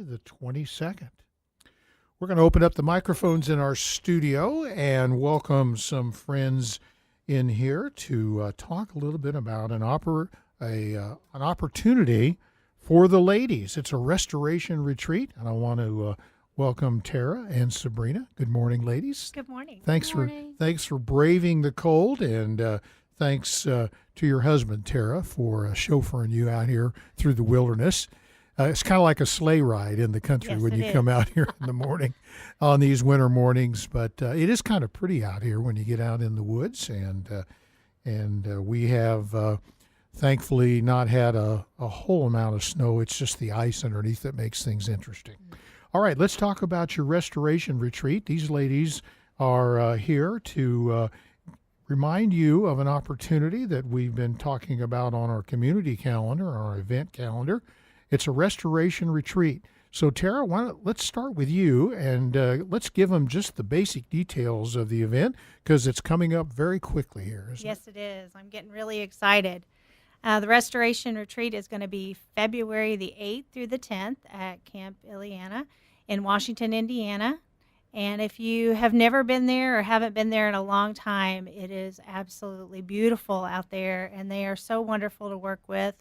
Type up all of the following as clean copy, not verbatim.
the 22nd. We're going to open up the microphones in our studio and welcome some friends in here to talk a little bit about an opportunity for the ladies. It's a restoration retreat, and I want to welcome Tara and Sabrina. Good morning, ladies. Good morning. Thanks for braving the cold, and thanks to your husband, Tara, for chauffeuring you out here through the wilderness. It's kind of like a sleigh ride in the country when you come out here in the morning on these winter mornings. But it is kind of pretty out here when you get out in the woods, and we have thankfully not had a whole amount of snow. It's just the ice underneath that makes things interesting. All right, let's talk about your restoration retreat. These ladies are here to remind you of an opportunity that we've been talking about on our community calendar, our event calendar. It's a restoration retreat. So, Tara, let's start with you, and let's give them just the basic details of the event, because it's coming up very quickly here, isn't it? Yes, it is. I'm getting really excited. The restoration retreat is going to be February the 8th through the 10th at Camp Ileana in Washington, Indiana. And if you have never been there or haven't been there in a long time, it is absolutely beautiful out there, and they are so wonderful to work with.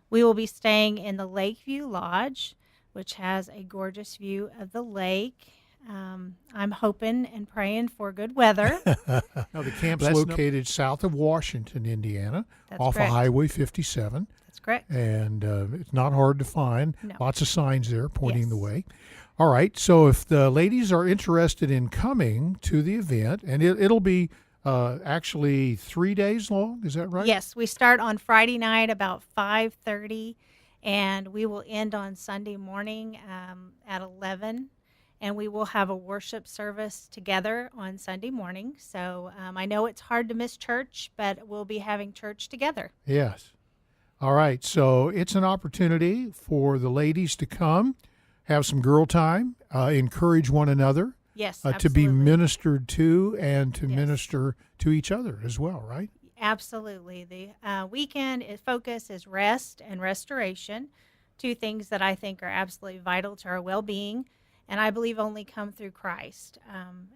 We will be staying in the Lakeview Lodge, which has a gorgeous view of the lake. I'm hoping and praying for good weather. Now, the camp's located south of Washington, Indiana, off of Highway 57. That's correct. And it's not hard to find. No. Lots of signs there pointing the way. All right, so if the ladies are interested in coming to the event, and it'll be actually 3 days long, is that right? Yes, we start on Friday night about 5:30, and we will end on Sunday morning at 11, and we will have a worship service together on Sunday morning. So I know it's hard to miss church, but we'll be having church together. Yes. All right, so it's an opportunity for the ladies to come, have some girl time, encourage one another. Yes, to be ministered to and to minister to each other as well, right? Absolutely. The weekend focus is rest and restoration, two things that I think are absolutely vital to our well-being, and I believe only come through Christ.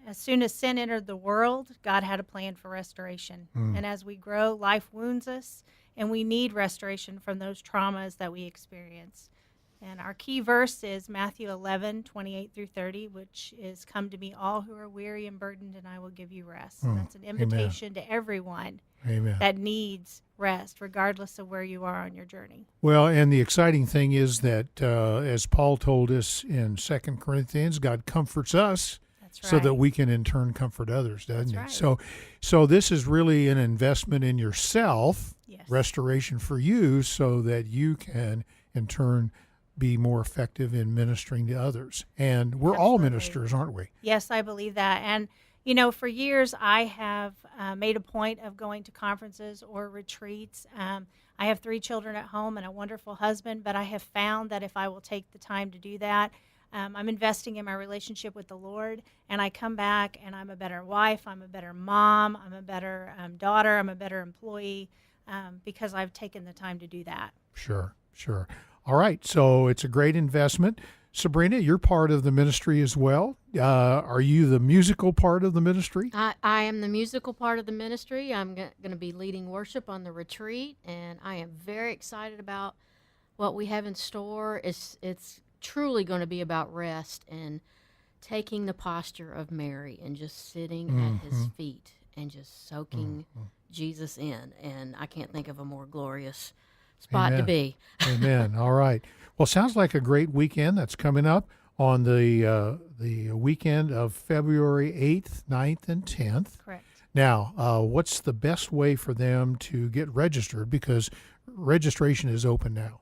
As soon as sin entered the world, God had a plan for restoration. And as we grow, life wounds us, and we need restoration from those traumas that we experience. And our key verse is Matthew 11:28 through 30, which is, "Come to me, all who are weary and burdened, and I will give you rest." And that's an invitation to everyone that needs rest, regardless of where you are on your journey. Well, and the exciting thing is that, as Paul told us in 2 Corinthians, God comforts us so that we can in turn comfort others, doesn't he? So this is really an investment in yourself, restoration for you, so that you can in turn be more effective in ministering to others. And we're all ministers, aren't we? Yes, I believe that. And, for years I have made a point of going to conferences or retreats. I have 3 children at home and a wonderful husband, but I have found that if I will take the time to do that, I'm investing in my relationship with the Lord, and I come back and I'm a better wife, I'm a better mom, I'm a better daughter, I'm a better employee, because I've taken the time to do that. Sure. All right, so it's a great investment. Sabrina, you're part of the ministry as well. Are you the musical part of the ministry? I am the musical part of the ministry. I'm going to be leading worship on the retreat, and I am very excited about what we have in store. It's truly going to be about rest and taking the posture of Mary and just sitting at his feet and just soaking Jesus in. And I can't think of a more glorious spot to be. Amen. All right. Well, sounds like a great weekend that's coming up on the weekend of February 8th, 9th, and 10th. Correct. Now, what's the best way for them to get registered? Because registration is open now.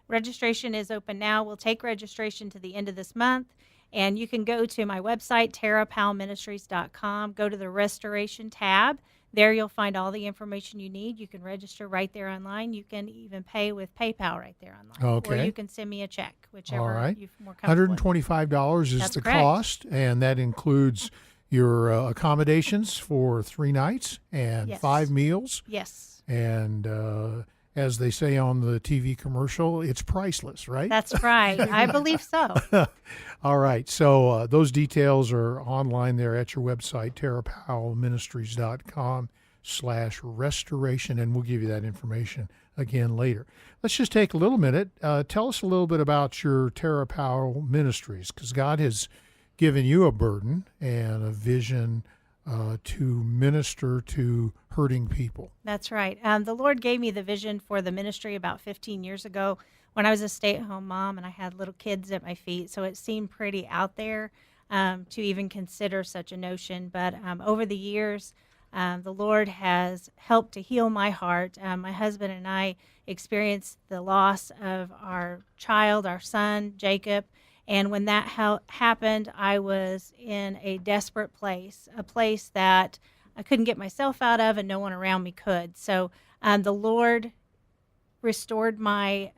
Registration is open now. We'll take registration to the end of this month, and you can go to my website, tarapowellministries.com, go to the Restoration tab. There you'll find all the information you need. You can register right there online. You can even pay with PayPal right there online. Okay. Or you can send me a check, whichever you're more comfortable $125 is the cost, and that includes your accommodations for 3 nights and 5 meals. Yes. And as they say on the TV commercial, it's priceless, right? That's right. I believe so. All right. So those details are online there at your website, TaraPowellMinistries.com/restoration, and we'll give you that information again later. Let's just take a little minute. Tell us a little bit about your Tara Powell Ministries, because God has given you a burden and a vision to minister to hurting people. That's right. The Lord gave me the vision for the ministry about 15 years ago when I was a stay-at-home mom and I had little kids at my feet. So it seemed pretty out there to even consider such a notion. But over the years, the Lord has helped to heal my heart. My husband and I experienced the loss of our child, our son, Jacob. And when that happened, I was in a desperate place, a place that I couldn't get myself out of and no one around me could. So the Lord restored my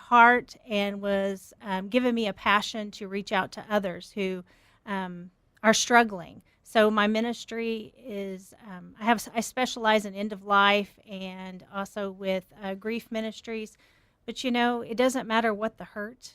heart and was giving me a passion to reach out to others who are struggling. So my ministry is, I specialize in end of life and also with grief ministries. But it doesn't matter what the hurt.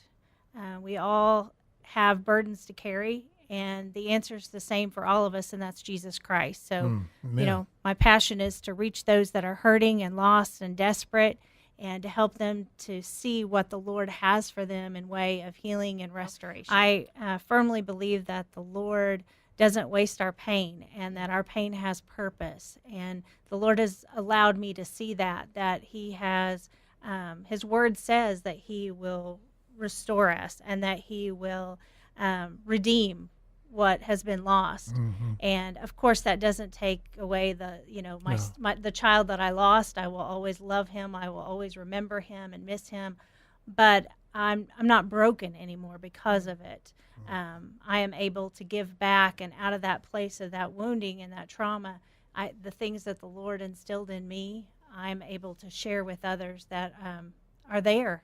We all have burdens to carry, and the answer is the same for all of us, and that's Jesus Christ. So, my passion is to reach those that are hurting and lost and desperate, and to help them to see what the Lord has for them in way of healing and restoration. I firmly believe that the Lord doesn't waste our pain, and that our pain has purpose. And the Lord has allowed me to see that He has, His Word says that He will restore us and that He will redeem what has been lost. Mm-hmm. And of course that doesn't take away the the child that I lost. I will always love him. I will always remember him and miss him, but I'm not broken anymore because of it. I am able to give back, and out of that place of that wounding and that trauma, the things that the Lord instilled in me, I'm able to share with others that are there.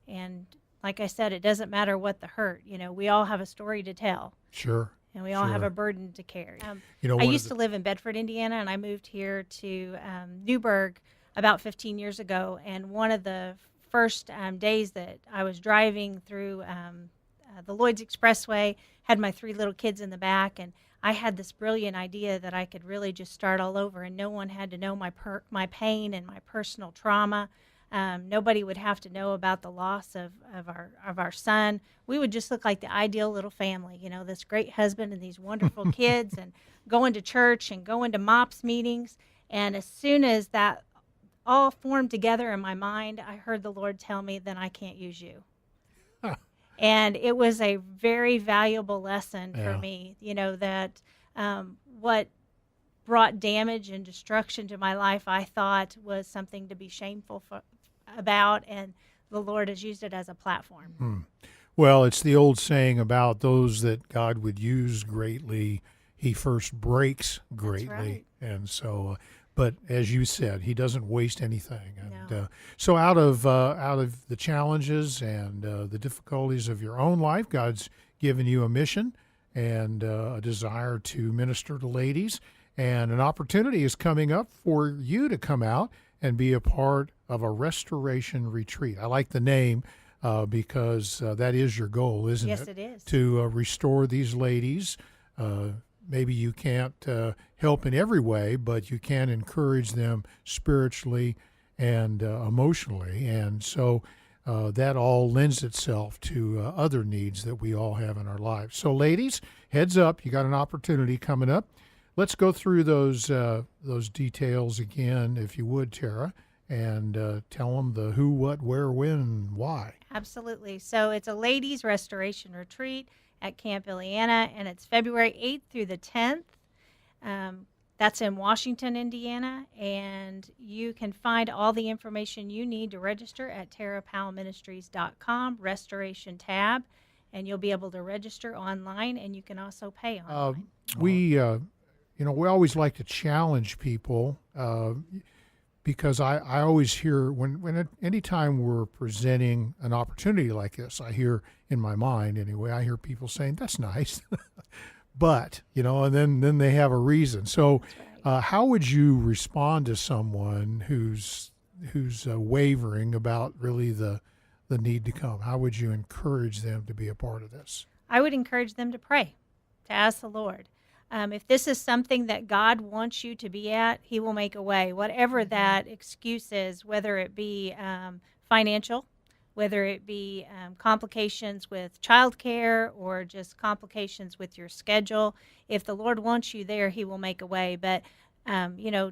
And like I said, it doesn't matter what the hurt. We all have a story to tell. Sure. And we all have a burden to carry. I used to live in Bedford, Indiana, and I moved here to Newburgh about 15 years ago. And one of the first days that I was driving through the Lloyd's Expressway, had my 3 little kids in the back, and I had this brilliant idea that I could really just start all over, and no one had to know my pain and my personal trauma. Nobody would have to know about the loss of our son. We would just look like the ideal little family, this great husband and these wonderful kids, and going to church and going to MOPS meetings. And as soon as that all formed together in my mind, I heard the Lord tell me, then I can't use you. Huh. And it was a very valuable lesson for me, that what brought damage and destruction to my life, I thought was something to be shameful about, and the Lord has used it as a platform. Well, it's the old saying about those that God would use greatly, He first breaks greatly. That's right. And so, but as you said, He doesn't waste anything. And No. so out of the challenges and the difficulties of your own life, God's given you a mission and a desire to minister to ladies. And an opportunity is coming up for you to come out and be a part of a restoration retreat. I like the name because that is your goal, isn't it? Yes, it is. To restore these ladies. Maybe you can't help in every way, but you can encourage them spiritually and emotionally. And so that all lends itself to other needs that we all have in our lives. So ladies, heads up, you got an opportunity coming up. Let's go through those details again, if you would, Tara, and tell them the who, what, where, when, and why. Absolutely. So it's a ladies' restoration retreat at Camp Ileana, and it's February 8th through the 10th. That's in Washington, Indiana, and you can find all the information you need to register at TaraPowellMinistries.com, Restoration tab, and you'll be able to register online, and you can also pay online. We always like to challenge people because I always hear anytime we're presenting an opportunity like this, I hear in my mind anyway, I hear people saying, that's nice, but, and then they have a reason. So That's right. how would you respond to someone who's who's wavering about really the need to come? How would you encourage them to be a part of this? I would encourage them to pray, to ask the Lord. If this is something that God wants you to be at, He will make a way. Whatever that excuse is, whether it be financial, whether it be complications with childcare or just complications with your schedule, if the Lord wants you there, He will make a way. But,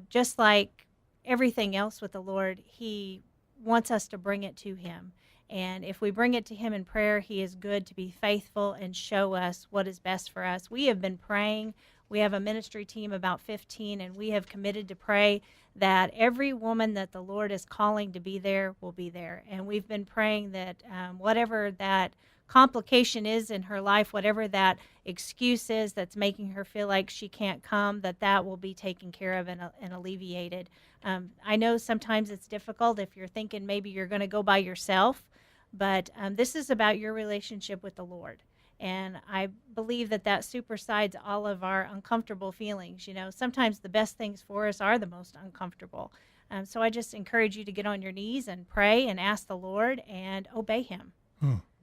just like everything else with the Lord, He wants us to bring it to Him. And if we bring it to Him in prayer, He is good to be faithful and show us what is best for us. We have been praying. We have a ministry team about 15, and we have committed to pray that every woman that the Lord is calling to be there will be there. And we've been praying that whatever that complication is in her life, whatever that excuse is that's making her feel like she can't come, that will be taken care of and alleviated. I know sometimes it's difficult if you're thinking maybe you're going to go by yourself, but this is about your relationship with the Lord. And I believe that supersedes all of our uncomfortable feelings. Sometimes the best things for us are the most uncomfortable. So I just encourage you to get on your knees and pray and ask the Lord and obey Him.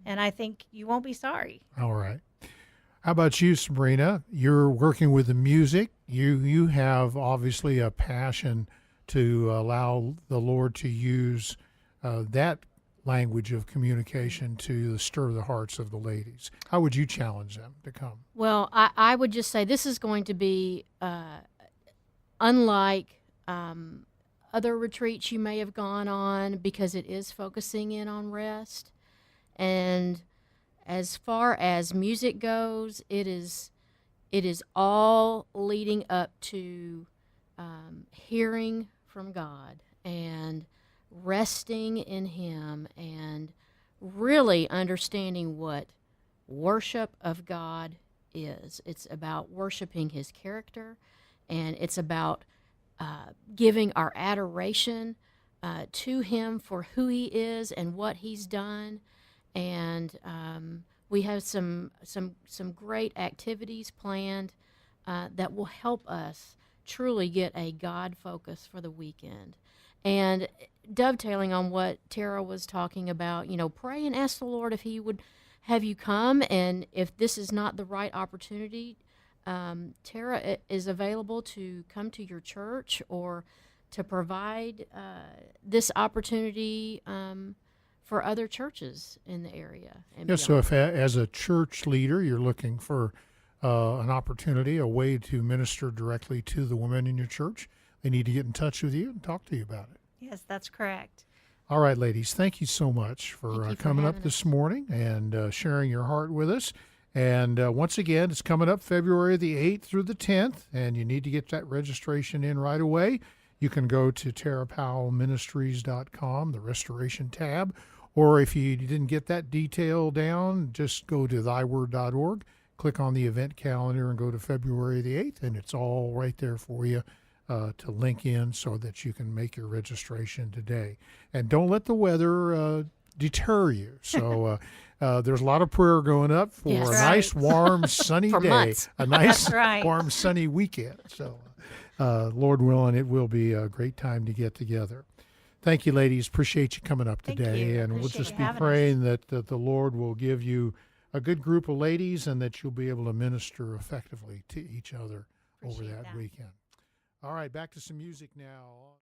And I think you won't be sorry. All right. How about you, Sabrina? You're working with the music. You have obviously a passion to allow the Lord to use that language of communication to stir the hearts of the ladies. How would you challenge them to come? Well, I would just say this is going to be unlike other retreats you may have gone on, because it is focusing in on rest. And as far as music goes, it is all leading up to hearing from God and resting in Him and really understanding what worship of God is. It's about worshiping His character, and it's about giving our adoration to Him for who He is and what He's done. And we have some great activities planned that will help us truly get a God focus for the weekend. And dovetailing on what Tara was talking about, pray and ask the Lord if He would have you come. And if this is not the right opportunity, Tara is available to come to your church or to provide this opportunity for other churches in the area. And yes, so if as a church leader you're looking for an opportunity, a way to minister directly to the women in your church, they need to get in touch with you and talk to you about it. Yes, that's correct. All right, ladies, thank you so much for coming up this morning and sharing your heart with us. And once again, it's coming up February the 8th through the 10th, and you need to get that registration in right away. You can go to TaraPowellMinistries.com, the Restoration tab, or if you didn't get that detail down, just go to thyword.org, click on the event calendar, and go to February the 8th, and it's all right there for you. To link in so that you can make your registration today. And don't let the weather deter you. So there's a lot of prayer going up for a nice, warm, sunny day, months. a nice, right. warm, sunny weekend. So Lord willing, it will be a great time to get together. Thank you, ladies. Appreciate you coming up Thank today. you. And we'll Appreciate just you be having praying that the Lord will give you a good group of ladies and that you'll be able to minister effectively to each other over Appreciate that weekend. All right, back to some music now.